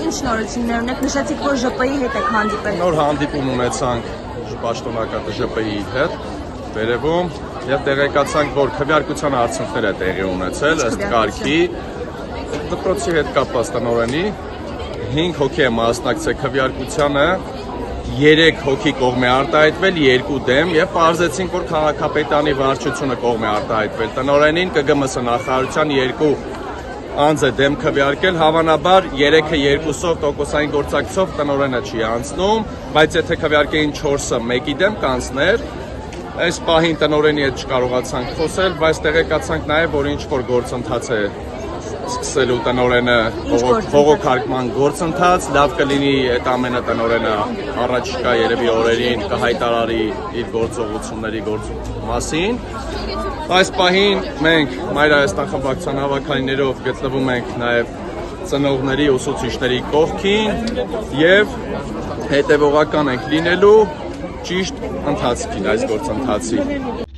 ինչ նորություններ ունեք, նշեցիք, որ ԺՊ-ի հետ եք հանդիպել։ Նոր հանդիպում ունեցանք պաշտոնակատը ԺՊ-ի հետ վերևում եւ տեղեկացանք, որ քվեարկության արդյունքներ է տեղի ունեցել ըստ կարգի դպրոցի հետ կապված տնօրենի 5 հոգի է մասնակցել քվեարկությանը, 3 հոգի կողմ է արտահայտվել, 2 դեմ եւ պարզեցինք, որ քաղաքապետարանի վարչությունը կողմ է արտահայտվել տնօրենին, ԿԳՄՍ նախարարության 2 անձ է դեմ քվեարկել, հավանաբար 3-ը 2-ով տոկոսային գործակցով տնօրենը չի անցնում, բայց եթե քվեարկեին 4-ը 1-ի դեմ կանցներ, այս պահին տնօրենի հետ չկարողացանք խոսել, բայց տեղեկացանք նաև, որ ինչ որ գործընթաց է սկսելու տնօրենը փողոքարկման գործընթաց, լավ կլինի այդ ամենը տնօրենը առաջիկա երևի օրերին կհայտարարի իր գործողությունների մասին։ Այս պահին մենք Մայր Հայաստան խմբակցության հավաքայիններով գտնվում ենք նաև ծնողների ուսուցիչների կողքին եւ հետեւողական ենք լինելու ճիշտ ընթացքին այս գործընթացի։